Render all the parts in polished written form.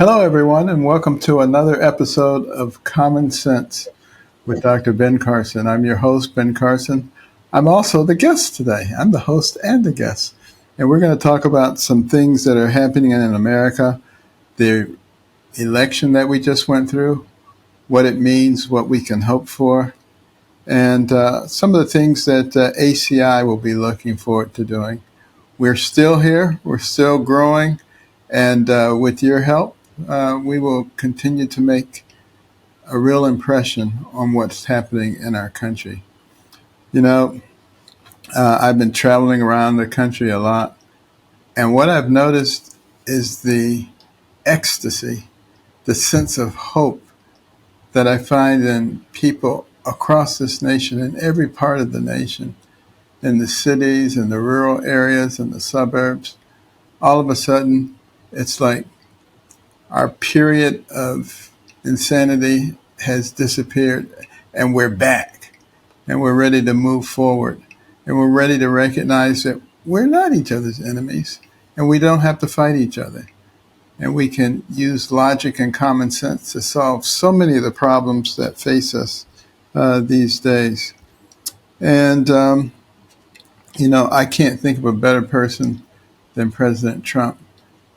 Hello, everyone, and welcome to another episode of Common Sense with Dr. Ben Carson. I'm your host, Ben Carson. I'm also the guest today. I'm the host and the guest. And we're going to talk about some things that are happening in America, the election that we just went through, what it means, what we can hope for, and some of the things that ACI will be looking forward to doing. We're still here. We're still growing. And with your help, we will continue to make a real impression on what's happening in our country. You know, I've been traveling around the country a lot, and what I've noticed is the ecstasy, the sense of hope that I find in people across this nation, in every part of the nation, in the cities, in the rural areas, in the suburbs. All of a sudden, it's like our period of insanity has disappeared and we're back and we're ready to move forward and we're ready to recognize that we're not each other's enemies and we don't have to fight each other. And we can use logic and common sense to solve so many of the problems that face us these days. And, I can't think of a better person than President Trump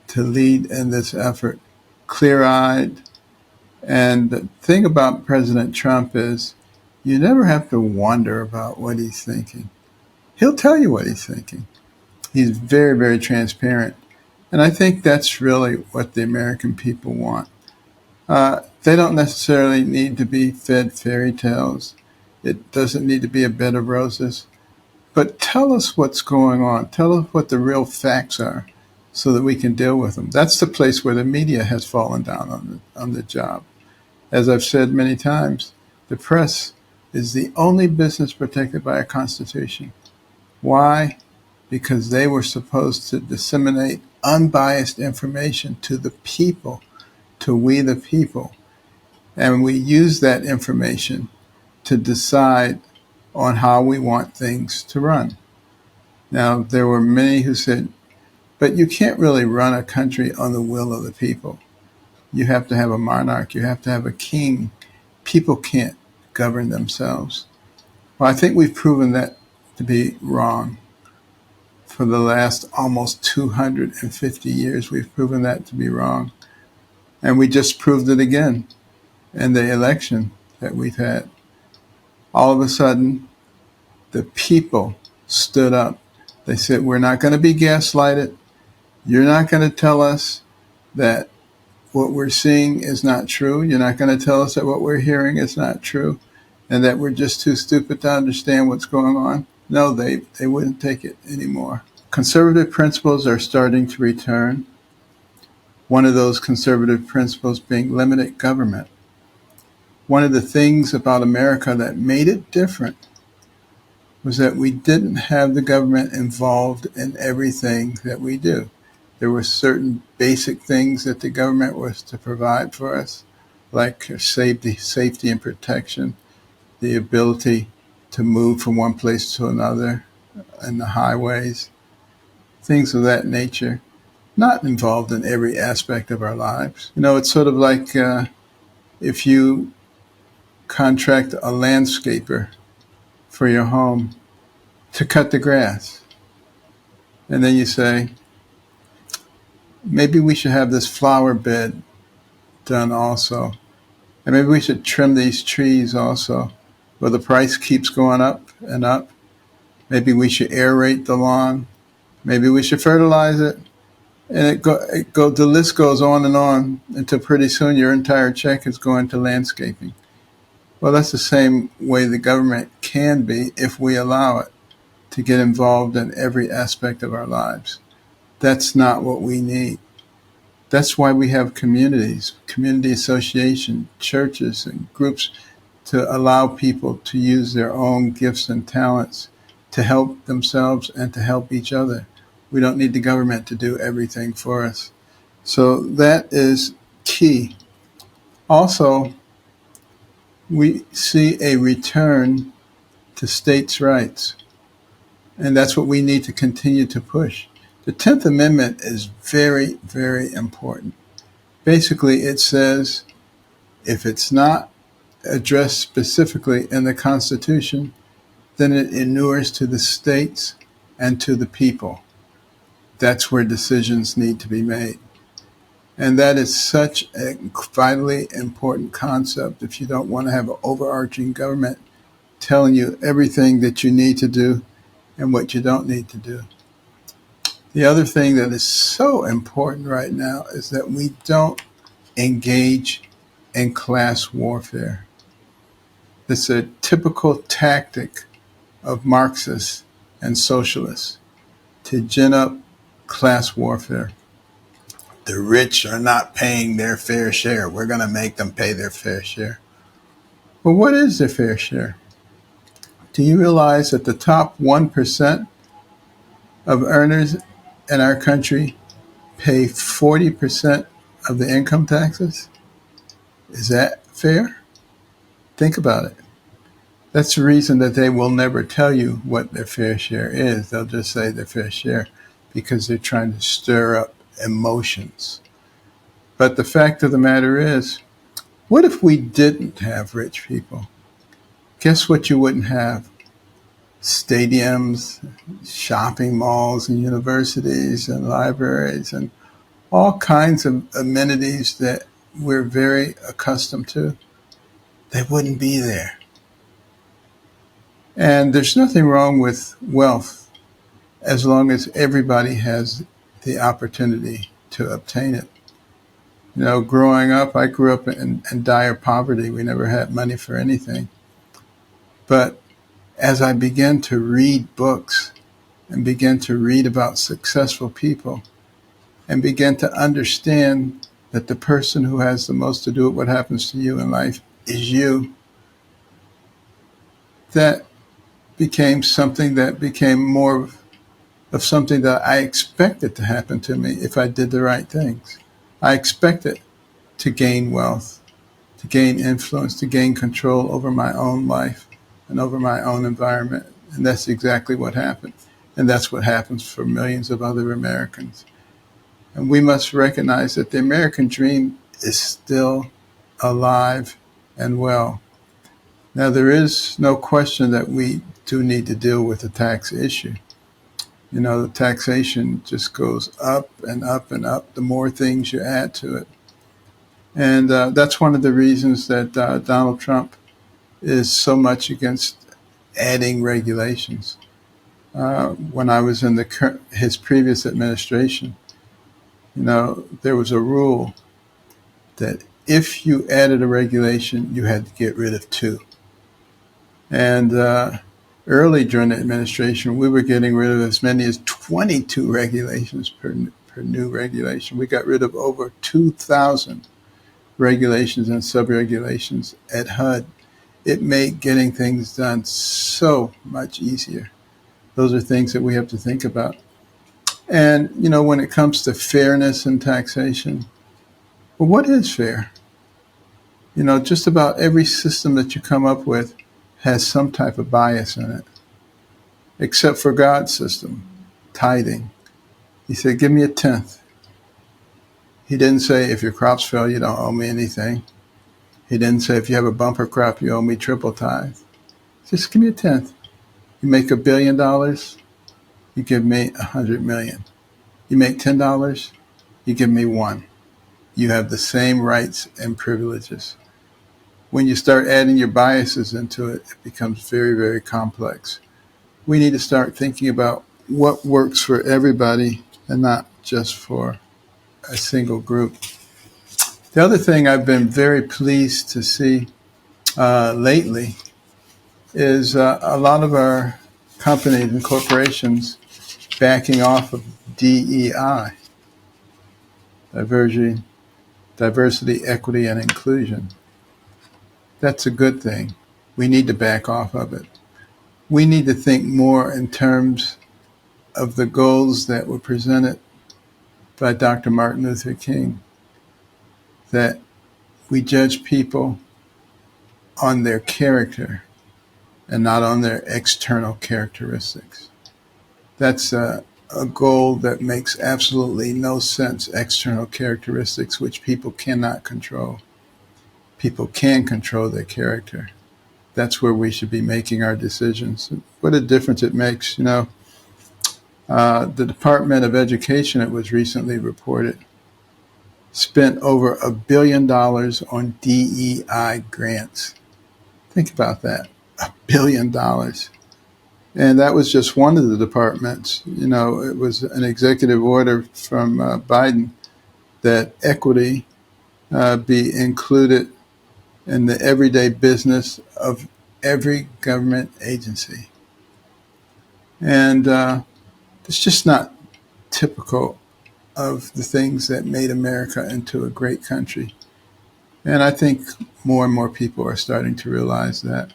to lead in this effort, clear-eyed. And the thing about President Trump is you never have to wonder about what he's thinking. He'll tell you what he's thinking. He's very, very transparent. And I think that's really what the American people want. They don't necessarily need to be fed fairy tales. It doesn't need to be a bed of roses. But tell us what's going on. Tell us what the real facts are so that we can deal with them. That's the place where the media has fallen down on the job. As I've said many times, the press is the only business protected by a constitution. Why? Because they were supposed to disseminate unbiased information to the people, to we the people. And we use that information to decide on how we want things to run. Now, there were many who said, but you can't really run a country on the will of the people. You have to have a monarch. You have to have a king. People can't govern themselves. Well, I think we've proven that to be wrong. For the last almost 250 years, we've proven that to be wrong. And we just proved it again in the election that we've had. All of a sudden, the people stood up. They said, we're not going to be gaslighted. You're not going to tell us that what we're seeing is not true. You're not going to tell us that what we're hearing is not true and that we're just too stupid to understand what's going on. No, they wouldn't take it anymore. Conservative principles are starting to return. One of those conservative principles being limited government. One of the things about America that made it different was that we didn't have the government involved in everything that we do. There were certain basic things that the government was to provide for us, like safety and protection, the ability to move from one place to another in the highways, things of that nature, not involved in every aspect of our lives. It's sort of like if you contract a landscaper for your home to cut the grass, and then you say, maybe we should have this flower bed done also. And maybe we should trim these trees also. Well, the price keeps going up and up. Maybe we should aerate the lawn. Maybe we should fertilize it. And the list goes on until pretty soon your entire check is going to landscaping. Well, that's the same way the government can be if we allow it to get involved in every aspect of our lives. That's not what we need. That's why we have communities, community association, churches, and groups to allow people to use their own gifts and talents to help themselves and to help each other. We don't need the government to do everything for us. So that is key. Also, we see a return to states' rights, and that's what we need to continue to push. The 10th Amendment is very, very important. Basically, it says if it's not addressed specifically in the Constitution, then it inures to the states and to the people. That's where decisions need to be made. And that is such a vitally important concept if you don't want to have an overarching government telling you everything that you need to do and what you don't need to do. The other thing that is so important right now is that we don't engage in class warfare. It's a typical tactic of Marxists and socialists to gin up class warfare. The rich are not paying their fair share. We're going to make them pay their fair share. Well, what is their fair share? Do you realize that the top 1% of earners in our country pay 40% of the income taxes? Is that fair? Think about it. That's the reason that they will never tell you what their fair share is. They'll just say their fair share because they're trying to stir up emotions. But the fact of the matter is, what if we didn't have rich people? Guess what you wouldn't have? Stadiums, shopping malls, and universities, and libraries, and all kinds of amenities that we're very accustomed to. They wouldn't be there. And there's nothing wrong with wealth as long as everybody has the opportunity to obtain it. You know, growing up, I grew up in dire poverty. We never had money for anything. But as I began to read books and began to read about successful people and began to understand that the person who has the most to do with what happens to you in life is you, that became something that became more of something that I expected to happen to me if I did the right things. I expected to gain wealth, to gain influence, to gain control over my own life and over my own environment. And that's exactly what happened. And that's what happens for millions of other Americans. And we must recognize that the American dream is still alive and well. Now, there is no question that we do need to deal with the tax issue. You know, the taxation just goes up and up and up the more things you add to it. And that's one of the reasons that Donald Trump is so much against adding regulations. When I was in his previous administration, you know, there was a rule that if you added a regulation, you had to get rid of two. And early during the administration, we were getting rid of as many as 22 regulations per new regulation. We got rid of over 2,000 regulations and sub-regulations at HUD. It made getting things done so much easier. Those are things that we have to think about. And, you know, when it comes to fairness in taxation, well, what is fair? You know, just about every system that you come up with has some type of bias in it, except for God's system, tithing. He said, give me a tenth. He didn't say, if your crops fail, you don't owe me anything. He didn't say, if you have a bumper crop, you owe me triple tithe. Just give me a tenth. You make $1 billion, you give me 100 million. You make $10, you give me $1. You have the same rights and privileges. When you start adding your biases into it, it becomes very, very complex. We need to start thinking about what works for everybody and not just for a single group. The other thing I've been very pleased to see lately is a lot of our companies and corporations backing off of DEI, diversity, equity, and inclusion. That's a good thing. We need to back off of it. We need to think more in terms of the goals that were presented by Dr. Martin Luther King, that we judge people on their character and not on their external characteristics. That's a goal that makes absolutely no sense, external characteristics which people cannot control. People can control their character. That's where we should be making our decisions. What a difference it makes. The Department of Education, it was recently reported, spent over $1 billion on DEI grants. Think about that. $1 billion. And that was just one of the departments. It was an executive order from Biden that equity be included in the everyday business of every government agency. And it's just not typical of the things that made America into a great country. And I think more and more people are starting to realize that.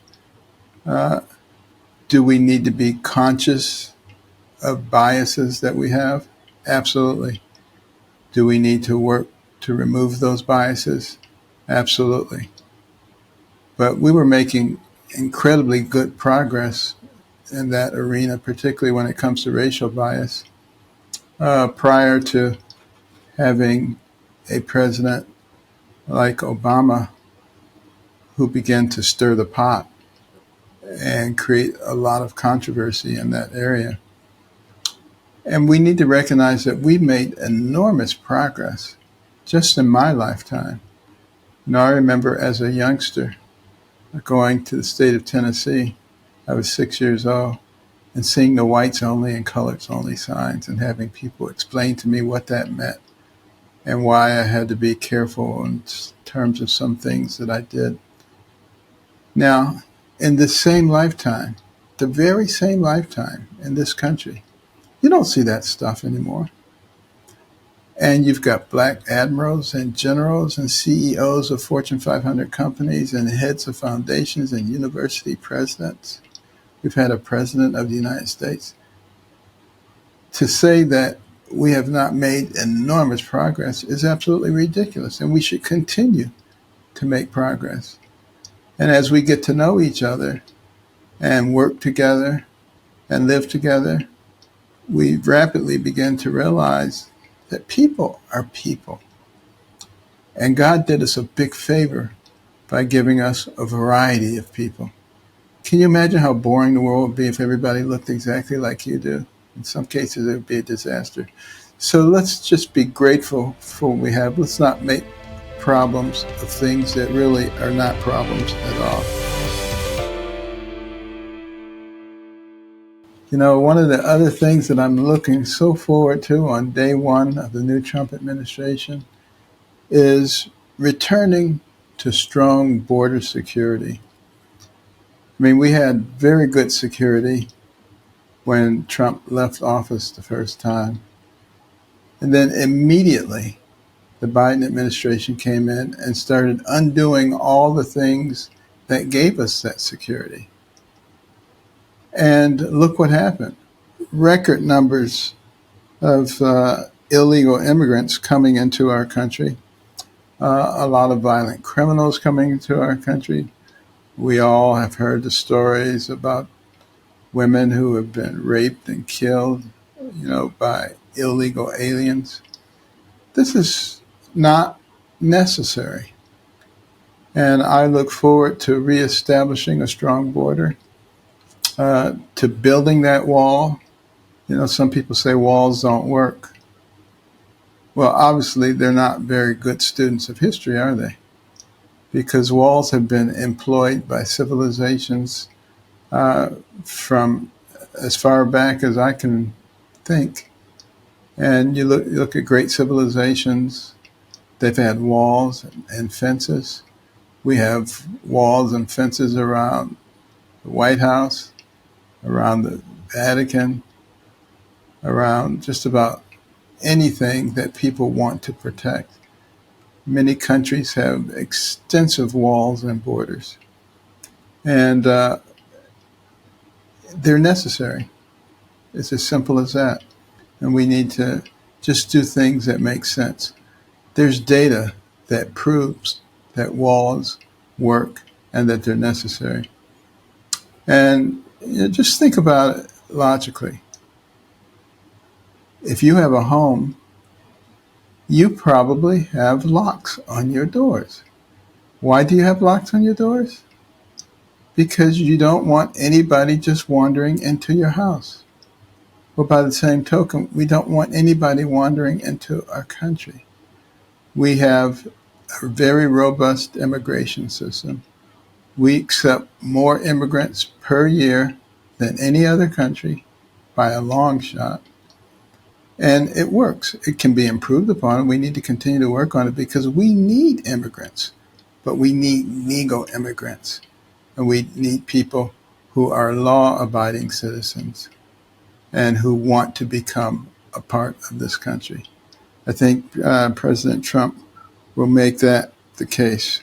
Do we need to be conscious of biases that we have? Absolutely. Do we need to work to remove those biases? Absolutely. But we were making incredibly good progress in that arena, particularly when it comes to racial bias, prior to having a president like Obama who began to stir the pot and create a lot of controversy in that area. And we need to recognize that we've made enormous progress just in my lifetime. I remember as a youngster going to the state of Tennessee. I was 6 years old, and seeing the whites only and colors only signs and having people explain to me what that meant and why I had to be careful in terms of some things that I did. Now, in this same lifetime, the very same lifetime in this country, you don't see that stuff anymore. And you've got black admirals and generals and CEOs of Fortune 500 companies and heads of foundations and university presidents. We've had a president of the United States. To say that we have not made enormous progress is absolutely ridiculous, and we should continue to make progress. And as we get to know each other and work together and live together, we rapidly begin to realize that people are people. And God did us a big favor by giving us a variety of people. Can you imagine how boring the world would be if everybody looked exactly like you do? In some cases, it would be a disaster. So let's just be grateful for what we have. Let's not make problems of things that really are not problems at all. One of the other things that I'm looking so forward to on day one of the new Trump administration is returning to strong border security. We had very good security when Trump left office the first time. And then immediately, the Biden administration came in and started undoing all the things that gave us that security. And look what happened. Record numbers of illegal immigrants coming into our country, a lot of violent criminals coming into our country. We all have heard the stories about women who have been raped and killed, by illegal aliens. This is not necessary. And I look forward to reestablishing a strong border, to building that wall. Some people say walls don't work. Well, obviously, they're not very good students of history, are they? Because walls have been employed by civilizations from as far back as I can think. And you look at great civilizations, they've had walls and fences. We have walls and fences around the White House, around the Vatican, around just about anything that people want to protect. Many countries have extensive walls and borders. And they're necessary. It's as simple as that. And we need to just do things that make sense. There's data that proves that walls work and that they're necessary. And just think about it logically. If you have a home, you probably have locks on your doors. Why do you have locks on your doors? Because you don't want anybody just wandering into your house. Well, by the same token, we don't want anybody wandering into our country. We have a very robust immigration system. We accept more immigrants per year than any other country by a long shot. And it works. It can be improved upon. We need to continue to work on it because we need immigrants, but we need legal immigrants. And we need people who are law-abiding citizens and who want to become a part of this country. I think President Trump will make that the case.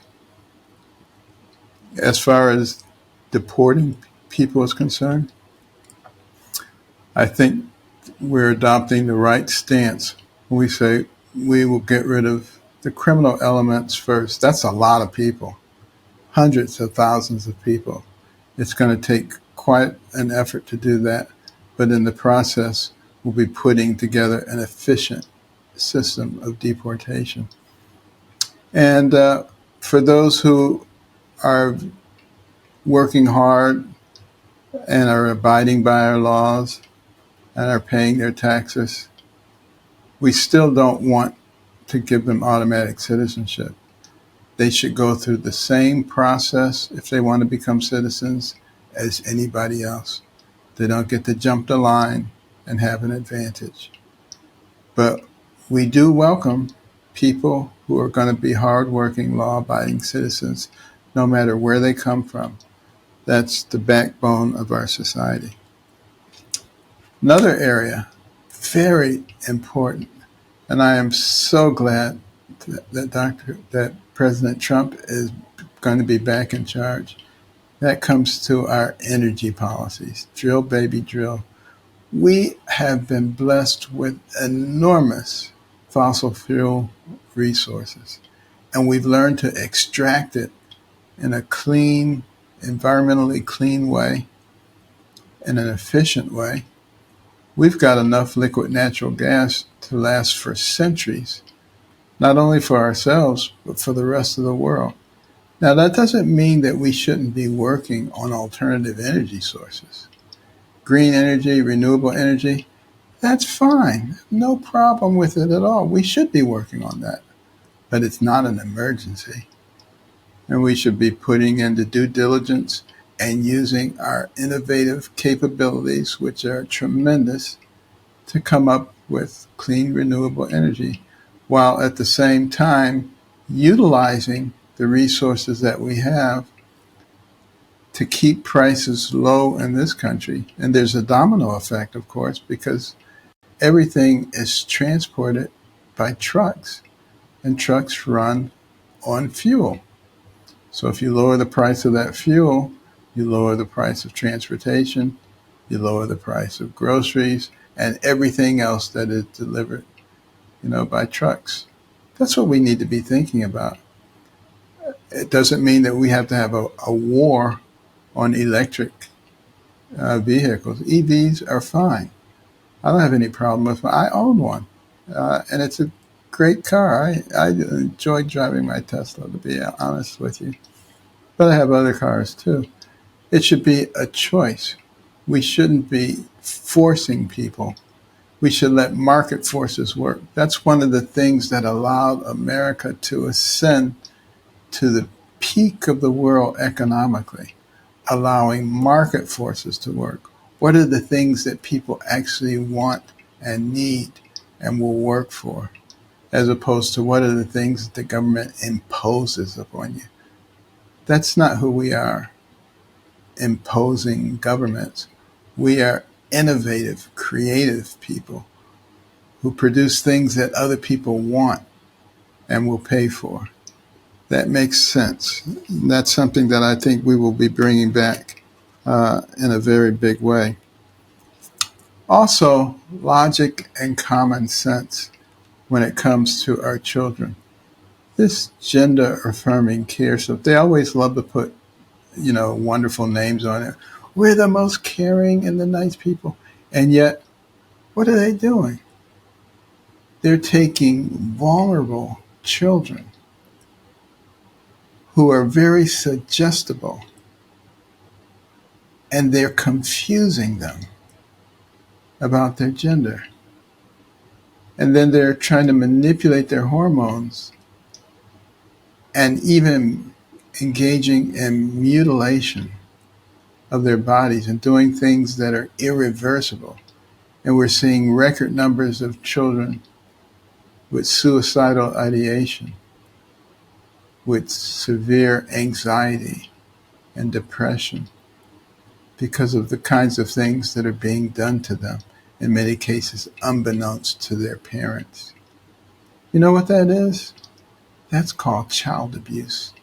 As far as deporting people is concerned, I think we're adopting the right stance when we say we will get rid of the criminal elements first. That's a lot of people, hundreds of thousands of people. It's going to take quite an effort to do that, but in the process, we'll be putting together an efficient system of deportation. And for those who are working hard and are abiding by our laws and are paying their taxes, we still don't want to give them automatic citizenship. They should go through the same process if they want to become citizens as anybody else. They don't get to jump the line and have an advantage. But we do welcome people who are going to be hardworking, law-abiding citizens, no matter where they come from. That's the backbone of our society. Another area, very important, and I am so glad that President Trump is going to be back in charge. That comes to our energy policies. Drill, baby, drill. We have been blessed with enormous fossil fuel resources, and we've learned to extract it in a clean, environmentally clean way, in an efficient way. We've got enough liquid natural gas to last for centuries, not only for ourselves, but for the rest of the world. Now, that doesn't mean that we shouldn't be working on alternative energy sources. Green energy, renewable energy, that's fine. No problem with it at all. We should be working on that, but it's not an emergency. And we should be putting in the due diligence and using our innovative capabilities, which are tremendous, to come up with clean, renewable energy, while at the same time utilizing the resources that we have to keep prices low in this country. And there's a domino effect, of course, because everything is transported by trucks, and trucks run on fuel. So if you lower the price of that fuel, you lower the price of transportation, you lower the price of groceries, and everything else that is delivered, by trucks. That's what we need to be thinking about. It doesn't mean that we have to have a war on electric vehicles. EVs are fine. I don't have any problem with them. I own one, and it's a great car. I enjoy driving my Tesla, to be honest with you. But I have other cars too. It should be a choice. We shouldn't be forcing people. We should let market forces work. That's one of the things that allowed America to ascend to the peak of the world economically, allowing market forces to work. What are the things that people actually want and need and will work for, as opposed to what are the things that the government imposes upon you? That's not who we are, imposing governments. We are innovative, creative people who produce things that other people want and will pay for. That makes sense. That's something that I think we will be bringing back in a very big way. Also, logic and common sense when it comes to our children. This gender-affirming care stuff, they always love to put, wonderful names on it. We're the most caring and the nice people. And yet, what are they doing? They're taking vulnerable children who are very suggestible and they're confusing them about their gender. And then they're trying to manipulate their hormones and even engaging in mutilation of their bodies and doing things that are irreversible. And we're seeing record numbers of children with suicidal ideation, with severe anxiety and depression because of the kinds of things that are being done to them, in many cases unbeknownst to their parents. You know what that is? That's called child abuse.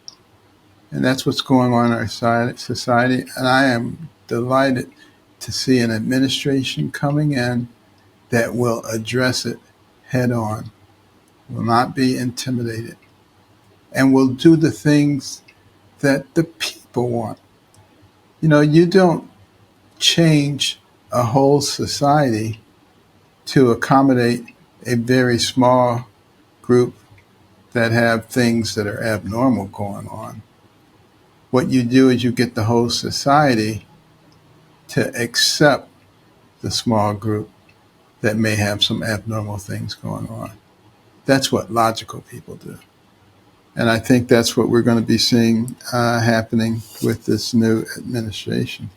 And that's what's going on in our society. And I am delighted to see an administration coming in that will address it head on, will not be intimidated, and will do the things that the people want. You know, you don't change a whole society to accommodate a very small group that have things that are abnormal going on. What you do is you get the whole society to accept the small group that may have some abnormal things going on. That's what logical people do. And I think that's what we're going to be seeing happening with this new administration.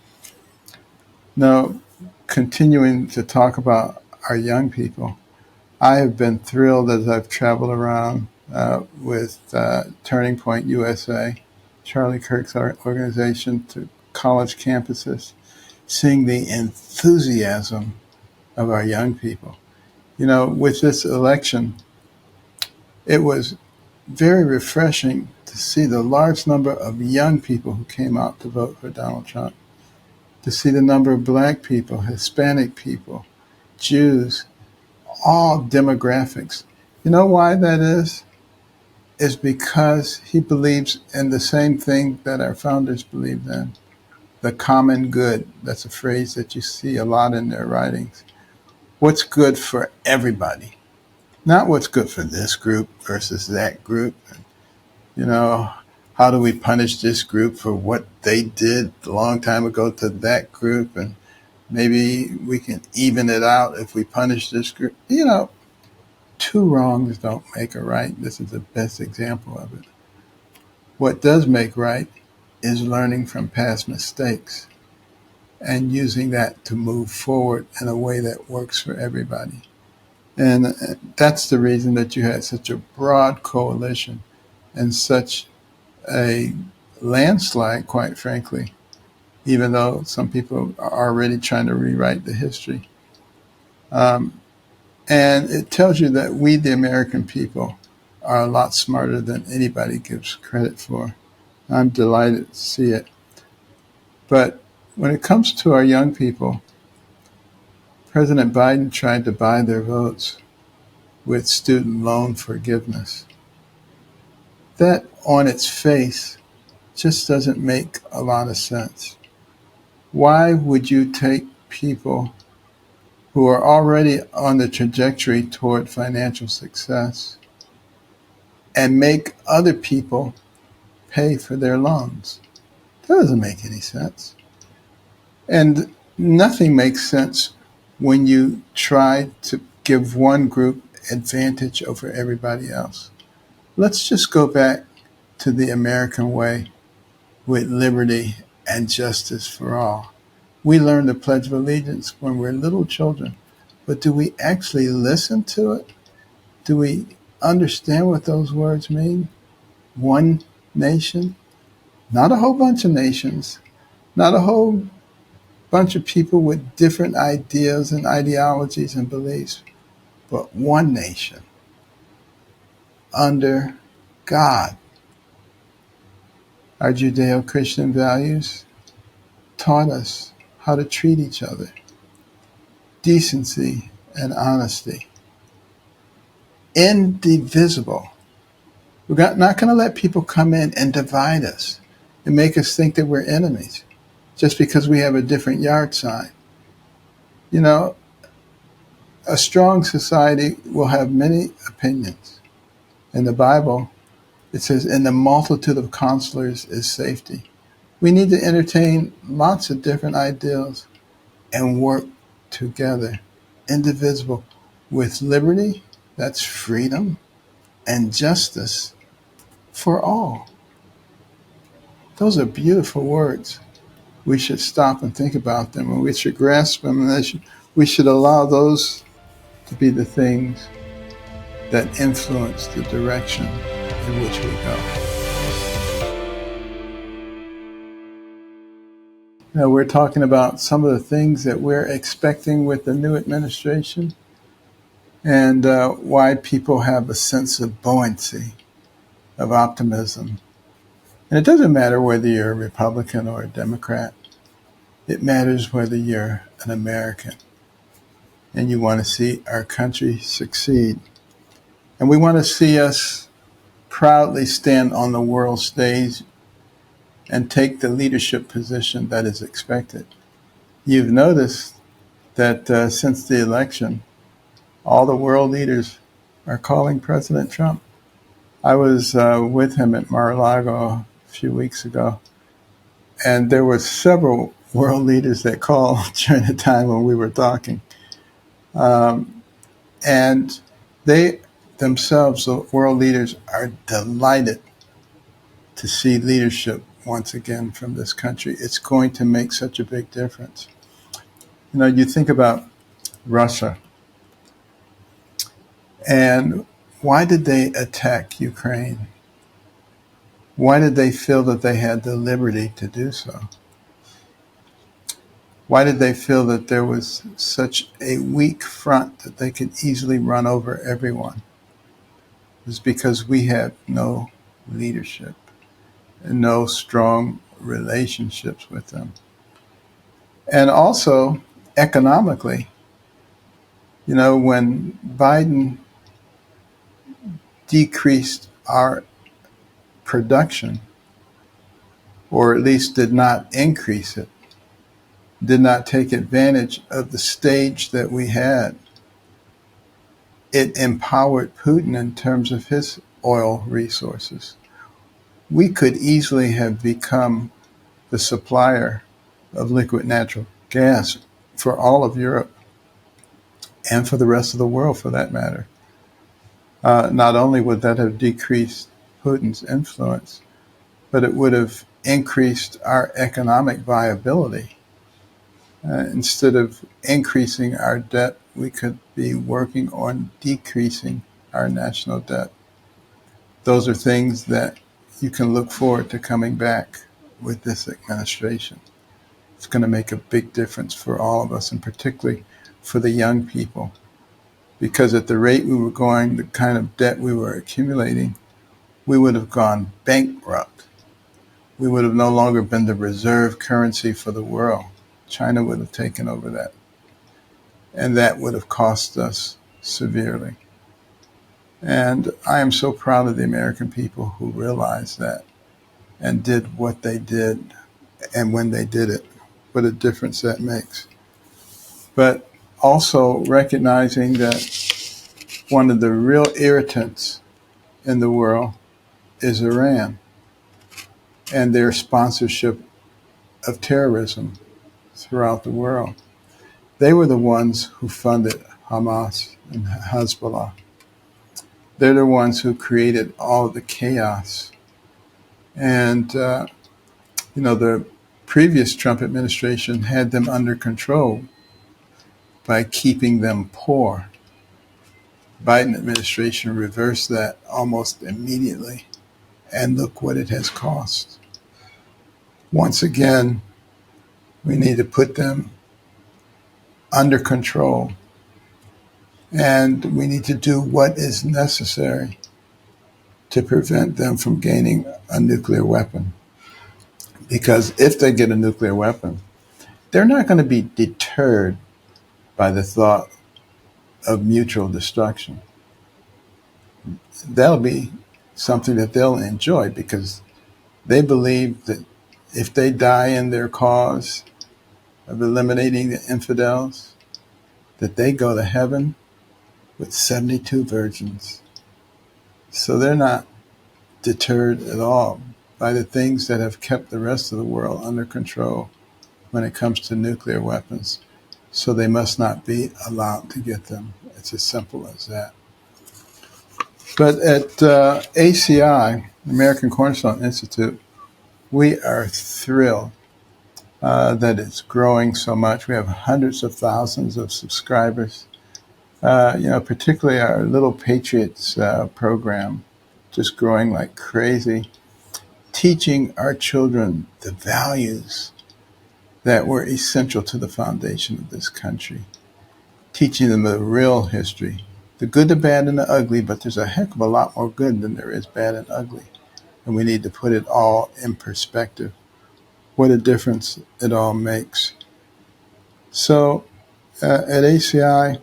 Now, continuing to talk about our young people, I have been thrilled as I've traveled around with Turning Point USA, Charlie Kirk's organization, to college campuses, seeing the enthusiasm of our young people. You know, with this election, it was very refreshing to see the large number of young people who came out to vote for Donald Trump, to see the number of black people, Hispanic people, Jews, all demographics. You know why that is? Is because he believes in the same thing that our founders believed in, the common good. That's a phrase that you see a lot in their writings. What's good for everybody, not what's good for this group versus that group. You know, how do we punish this group for what they did a long time ago to that group? And maybe we can even it out if we punish this group. You know, two wrongs don't make a right. This is the best example of it. What does make right is learning from past mistakes and using that to move forward in a way that works for everybody. And that's the reason that you had such a broad coalition and such a landslide, quite frankly, even though some people are already trying to rewrite the history. Um, and it tells you that we, the American people, are a lot smarter than anybody gives credit for. I'm delighted to see it. But when it comes to our young people, President Biden tried to buy their votes with student loan forgiveness. That on its face just doesn't make a lot of sense. Why would you take people who are already on the trajectory toward financial success and make other people pay for their loans? That doesn't make any sense. And nothing makes sense when you try to give one group advantage over everybody else. Let's just go back to the American way with liberty and justice for all. We learn the Pledge of Allegiance when we're little children, but do we actually listen to it? Do we understand what those words mean? One nation, not a whole bunch of nations, not a whole bunch of people with different ideas and ideologies and beliefs, but one nation under God. Our Judeo-Christian values taught us how to treat each other, decency and honesty, indivisible. We're not going to let people come in and divide us and make us think that we're enemies just because we have a different yard sign. You know, a strong society will have many opinions. In the Bible, it says, in the multitude of counselors is safety. We need to entertain lots of different ideals and work together, indivisible, with liberty, that's freedom, and justice for all. Those are beautiful words. We should stop and think about them, and we should grasp them, and we should allow those to be the things that influence the direction in which we go. Now, we're talking about some of the things that we're expecting with the new administration, and why people have a sense of buoyancy, of optimism. And it doesn't matter whether you're a Republican or a Democrat. It matters whether you're an American and you want to see our country succeed. And we want to see us proudly stand on the world stage and take the leadership position that is expected. You've noticed that since the election, all the world leaders are calling President Trump. I was with him at Mar-a-Lago a few weeks ago, and there were several world leaders that called during the time when we were talking. And they themselves, the world leaders, are delighted to see leadership once again from this country. It's going to make such a big difference. You know, you think about Russia, and why did they attack Ukraine? Why did they feel that they had the liberty to do so? Why did they feel that there was such a weak front that they could easily run over everyone? It was because we had no leadership and no strong relationships with them. And also, economically, you know, when Biden decreased our production, or at least did not increase it, did not take advantage of the stage that we had, it empowered Putin in terms of his oil resources. We could easily have become the supplier of liquid natural gas for all of Europe and for the rest of the world, for that matter. Not only would that have decreased Putin's influence, but it would have increased our economic viability. Instead of increasing our debt, we could be working on decreasing our national debt. Those are things that you can look forward to coming back with this administration. It's going to make a big difference for all of us, and particularly for the young people. Because at the rate we were going, the kind of debt we were accumulating, we would have gone bankrupt. We would have no longer been the reserve currency for the world. China would have taken over that. And that would have cost us severely. And I am so proud of the American people who realized that and did what they did, and when they did it, what a difference that makes. But also recognizing that one of the real irritants in the world is Iran and their sponsorship of terrorism throughout the world. They were the ones who funded Hamas and Hezbollah. They're the ones who created all the chaos. And, the previous Trump administration had them under control by keeping them poor. Biden administration reversed that almost immediately. And look what it has cost. Once again, we need to put them under control. And we need to do what is necessary to prevent them from gaining a nuclear weapon. Because if they get a nuclear weapon, they're not going to be deterred by the thought of mutual destruction. That'll be something that they'll enjoy, because they believe that if they die in their cause of eliminating the infidels, that they go to heaven with 72 virgins. So they're not deterred at all by the things that have kept the rest of the world under control when it comes to nuclear weapons. So they must not be allowed to get them. It's as simple as that. But at ACI, American Cornerstone Institute, we are thrilled that it's growing so much. We have hundreds of thousands of subscribers. Particularly our Little Patriots program, just growing like crazy, teaching our children the values that were essential to the foundation of this country, teaching them the real history, the good, the bad, and the ugly, but there's a heck of a lot more good than there is bad and ugly. And we need to put it all in perspective, what a difference it all makes. So at ACI,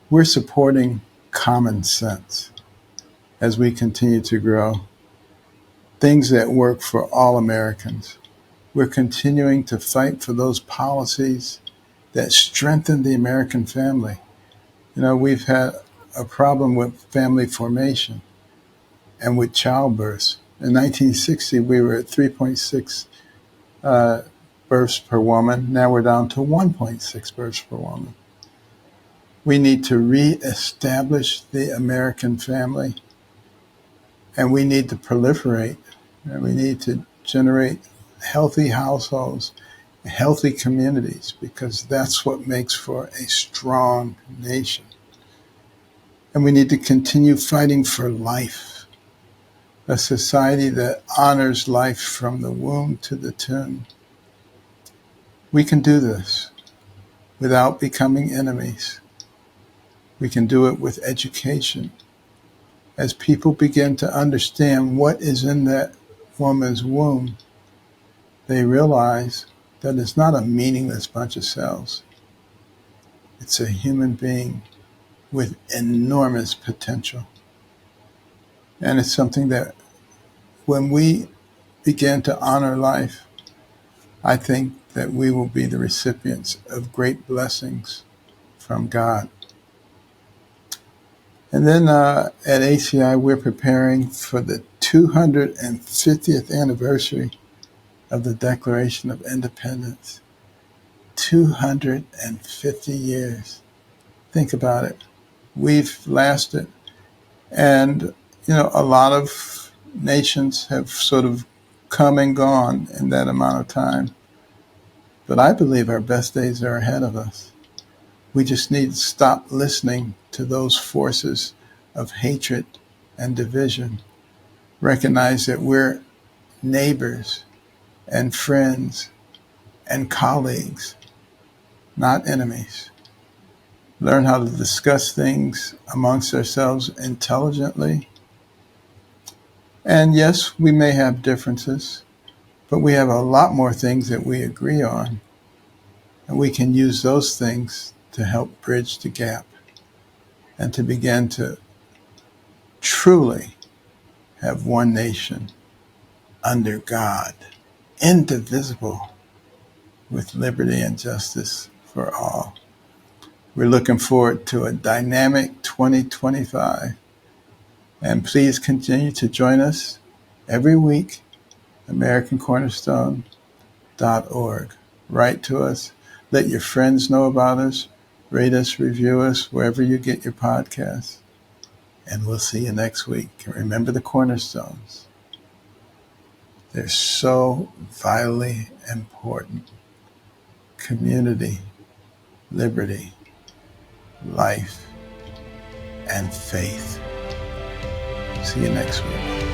we're supporting common sense as we continue to grow, things that work for all Americans. We're continuing to fight for those policies that strengthen the American family. We've had a problem with family formation and with childbirth. In 1960, we were at 3.6 births per woman. Now we're down to 1.6 births per woman. We need to reestablish the American family, and we need to proliferate, and we need to generate healthy households, healthy communities, because that's what makes for a strong nation. And we need to continue fighting for life, a society that honors life from the womb to the tomb. We can do this without becoming enemies. We can do it with education. As people begin to understand what is in that woman's womb, they realize that it's not a meaningless bunch of cells. It's a human being with enormous potential. And it's something that when we begin to honor life, I think that we will be the recipients of great blessings from God. And then at ACI, we're preparing for the 250th anniversary of the Declaration of Independence. 250 years. Think about it. We've lasted. And, a lot of nations have sort of come and gone in that amount of time. But I believe our best days are ahead of us. We just need to stop listening to those forces of hatred and division. Recognize that we're neighbors and friends and colleagues, not enemies. Learn how to discuss things amongst ourselves intelligently. And yes, we may have differences, but we have a lot more things that we agree on. And we can use those things to help bridge the gap and to begin to truly have one nation under God, indivisible, with liberty and justice for all. We're looking forward to a dynamic 2025. And please continue to join us every week, AmericanCornerstone.org. Write to us. Let your friends know about us. Rate us, review us, wherever you get your podcasts. And we'll see you next week. And remember the cornerstones. They're so vitally important. Community, liberty, life, and faith. See you next week.